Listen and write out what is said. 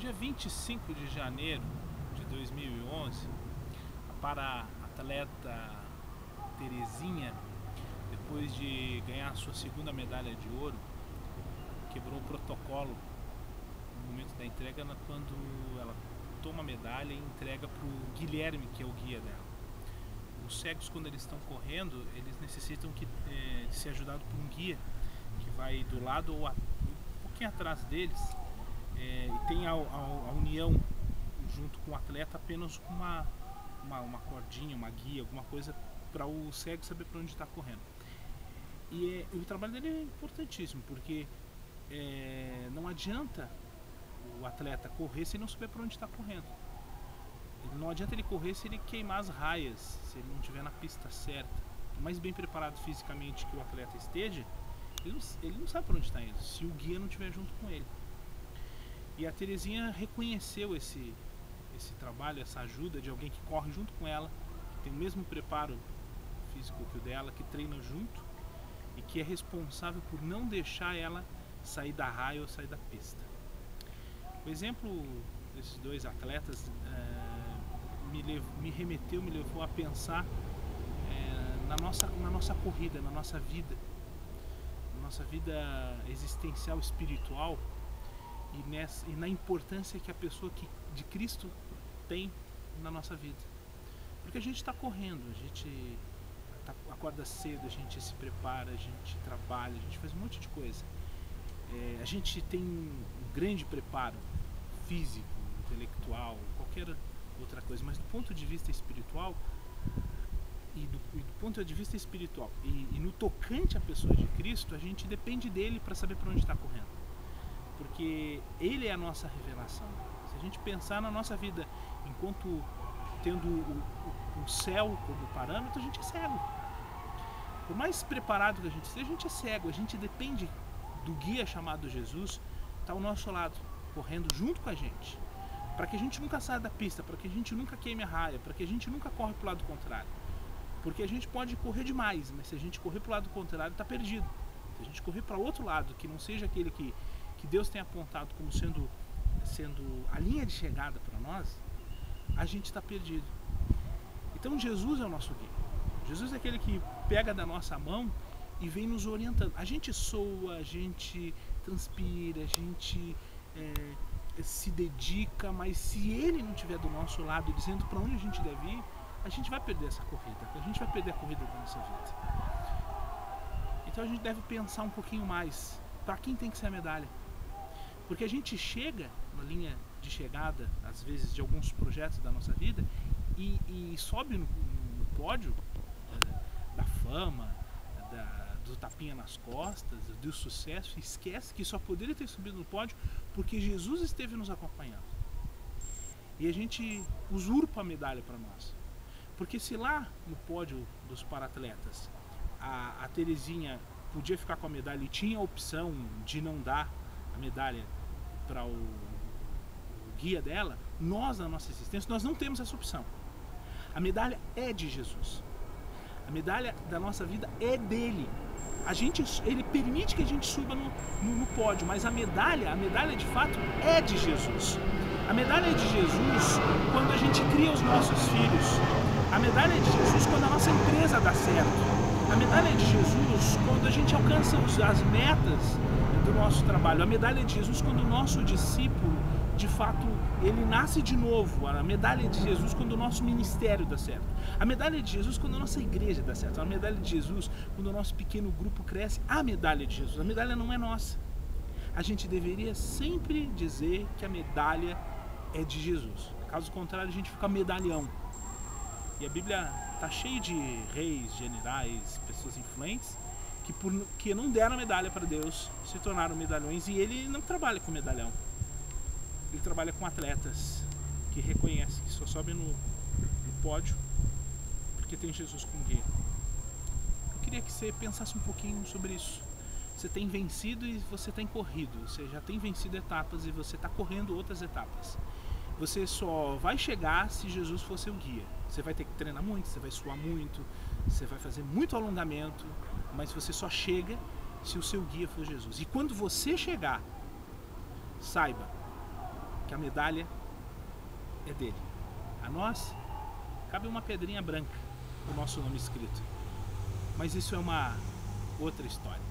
dia 25 de janeiro de 2011, a para-atleta Terezinha, depois de ganhar sua segunda medalha de ouro, quebrou o protocolo no momento da entrega, quando ela toma a medalha e entrega para o Guilherme, que é o guia dela. Os cegos, quando eles estão correndo, eles necessitam de ser ajudados por um guia que vai do lado ou um pouquinho atrás deles, e tem a união junto com o atleta apenas com uma cordinha, uma guia, alguma coisa para o cego saber para onde está correndo. E o trabalho dele é importantíssimo, porque não adianta o atleta correr se ele não souber para onde está correndo. Não adianta ele correr se ele queimar as raias, se ele não estiver na pista certa. Por mais bem preparado fisicamente que o atleta esteja, ele não sabe para onde está indo, se o guia não estiver junto com ele. E a Terezinha reconheceu esse trabalho, essa ajuda de alguém que corre junto com ela, que tem o mesmo preparo físico que o dela, que treina junto e que é responsável por não deixar ela sair da raia ou sair da pista. O exemplo desses dois atletas me levou a pensar na nossa corrida, na nossa vida existencial, espiritual, e na importância que a pessoa de Cristo tem na nossa vida. Porque a gente está correndo, a gente acorda cedo, a gente se prepara, a gente trabalha, a gente faz um monte de coisa. A gente tem um grande preparo físico, intelectual, qualquer outra coisa, mas do ponto de vista espiritual e no tocante à pessoa de Cristo, a gente depende dele para saber para onde está correndo, porque ele é a nossa revelação. Se a gente pensar na nossa vida enquanto tendo o céu como parâmetro, a gente é cego. Por mais preparado que a gente é cego. A gente depende do guia chamado Jesus estar ao nosso lado, correndo junto com a gente, para que a gente nunca saia da pista, para que a gente nunca queime a raia, para que a gente nunca corra para o lado contrário. Porque a gente pode correr demais, mas se a gente correr para o lado contrário, está perdido. Se a gente correr para outro lado, que não seja aquele que Deus tem apontado como sendo a linha de chegada para nós, a gente está perdido. Então Jesus é o nosso guia. Jesus é aquele que pega da nossa mão e vem nos orientando. A gente soa, a gente transpira, a gente se dedica, mas se ele não estiver do nosso lado dizendo para onde a gente deve ir, a gente vai perder essa corrida, a gente vai perder a corrida da nossa vida. Então a gente deve pensar um pouquinho mais para quem tem que ser a medalha, porque a gente chega na linha de chegada, às vezes, de alguns projetos da nossa vida e sobe no pódio da fama, do tapinha nas costas, do sucesso, e esquece que só poderia ter subido no pódio porque Jesus esteve nos acompanhando. E a gente usurpa a medalha para nós. Porque se lá no pódio dos para-atletas a Terezinha podia ficar com a medalha e tinha a opção de não dar a medalha para o guia dela, nós, na nossa existência, nós não temos essa opção. A medalha é de Jesus. A medalha da nossa vida é dele. Ele permite que a gente suba no pódio, mas a medalha de fato é de Jesus. A medalha é de Jesus quando a gente cria os nossos filhos. A medalha é de Jesus quando a nossa empresa dá certo. A medalha é de Jesus quando a gente alcança as metas do nosso trabalho. A medalha é de Jesus quando o nosso discípulo, de fato, ele nasce de novo. A medalha é de Jesus quando o nosso ministério dá certo. A medalha é de Jesus quando a nossa igreja dá certo. A medalha é de Jesus quando o nosso pequeno grupo cresce. A medalha é de Jesus. A medalha não é nossa. A gente deveria sempre dizer que a medalha é de Jesus. Caso contrário, a gente fica medalhão. E a Bíblia está cheia de reis, generais, pessoas influentes que não deram a medalha para Deus, se tornaram medalhões, e ele não trabalha com medalhão. Ele trabalha com atletas que reconhecem que só sobe no pódio porque tem Jesus como guia. Eu queria que você pensasse um pouquinho sobre isso. Você tem vencido e você tem corrido. Você já tem vencido etapas e você está correndo outras etapas. Você só vai chegar se Jesus for seu guia. Você vai ter que treinar muito, você vai suar muito, você vai fazer muito alongamento, mas você só chega se o seu guia for Jesus. E quando você chegar, saiba que a medalha é dele. A nós cabe uma pedrinha branca, o nosso nome escrito. Mas isso é uma outra história.